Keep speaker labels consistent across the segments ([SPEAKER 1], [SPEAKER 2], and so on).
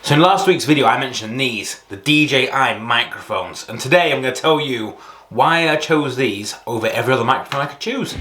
[SPEAKER 1] So in last week's video I mentioned these, the DJI microphones, and today I'm going to tell you why I chose these over every other microphone I could choose.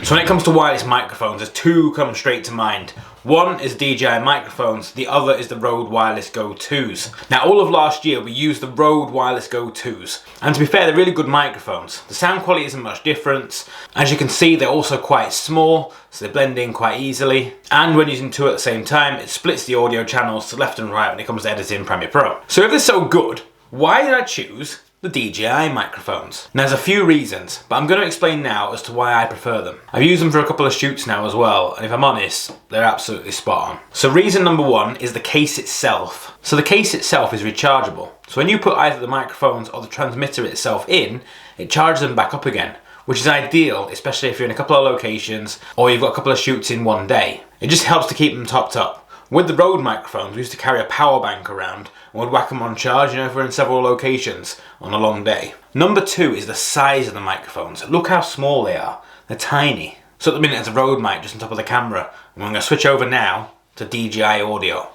[SPEAKER 1] So when it comes to wireless microphones, there's two come straight to mind. One is DJI microphones, the other is the Rode Wireless Go 2s. Now all of last year we used the Rode Wireless Go 2s, and to be fair they're really good microphones. The sound quality isn't much different. As you can see they're also quite small, so they blend in quite easily. And when using two at the same time, it splits the audio channels to left and right when it comes to editing Premiere Pro. So if they're so good, why did I choose the DJI microphones? Now, there's a few reasons, but I'm going to explain now as to why I prefer them. I've used them for a couple of shoots now as well, and if I'm honest, they're absolutely spot on. So reason number one is the case itself. So the case itself is rechargeable. So when you put either the microphones or the transmitter itself in, it charges them back up again, which is ideal, especially if you're in a couple of locations or you've got a couple of shoots in one day. It just helps to keep them topped up. With the Rode microphones, we used to carry a power bank around and would whack them on charge, if we're in several locations on a long day. Number two is the size of the microphones. Look how small they are. They're tiny. So at the minute, there's a Rode mic just on top of the camera, and I'm going to switch over now to DJI audio.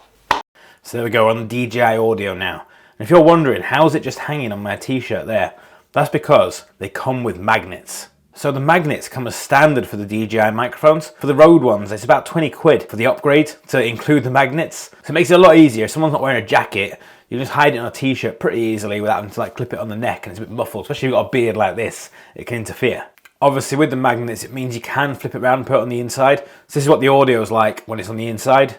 [SPEAKER 1] So there we go, on the DJI audio now. And if you're wondering, how's it just hanging on my t-shirt there? That's because they come with magnets. So the magnets come as standard for the DJI microphones. For the Rode ones, it's about 20 quid for the upgrade to include the magnets. So it makes it a lot easier. If someone's not wearing a jacket, you just hide it on a t-shirt pretty easily without having to clip it on the neck, and it's a bit muffled. Especially if you've got a beard like this, it can interfere. Obviously with the magnets, it means you can flip it around and put it on the inside. So this is what the audio is like when it's on the inside.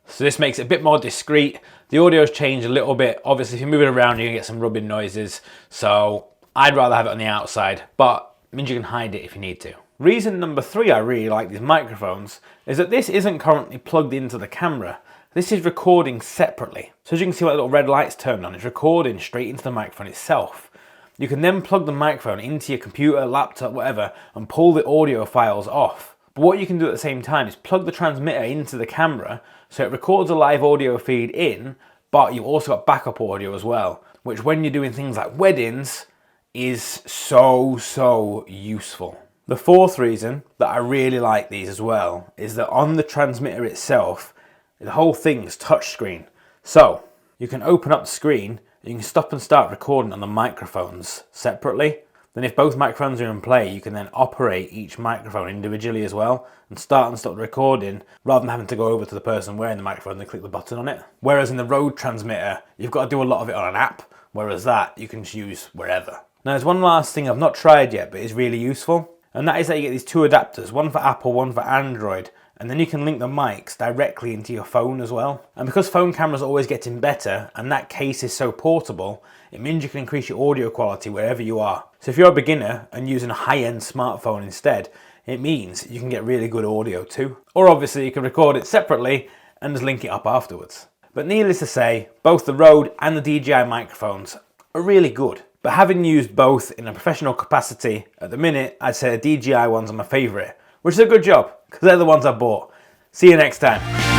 [SPEAKER 1] So this makes it a bit more discreet. The audio's changed a little bit. Obviously if you move it around, you're gonna get some rubbing noises. So I'd rather have it on the outside, but it means you can hide it if you need to. Reason number three I really like these microphones is that this isn't currently plugged into the camera. This is recording separately. So as you can see, what little red light's turned on, it's recording straight into the microphone itself. You can then plug the microphone into your computer, laptop, whatever, and pull the audio files off. But what you can do at the same time is plug the transmitter into the camera so it records a live audio feed in, but you've also got backup audio as well, which when you're doing things like weddings, is so useful. The fourth reason that I really like these as well is that on the transmitter itself, the whole thing's touchscreen. So you can open up the screen, you can stop and start recording on the microphones separately. Then if both microphones are in play, you can then operate each microphone individually as well and start and stop the recording rather than having to go over to the person wearing the microphone and click the button on it. Whereas in the Rode transmitter, you've got to do a lot of it on an app, whereas that you can use wherever. Now there's one last thing I've not tried yet but is really useful, and that is that you get these two adapters, one for Apple, one for Android, and then you can link the mics directly into your phone as well. And because phone cameras are always getting better and that case is so portable, it means you can increase your audio quality wherever you are. So if you're a beginner and using a high-end smartphone instead, it means you can get really good audio too. Or obviously you can record it separately and just link it up afterwards. But needless to say, both the Rode and the DJI microphones are really good. But having used both in a professional capacity, at the minute, I'd say the DJI ones are my favourite, which is a good job, because they're the ones I bought. See you next time.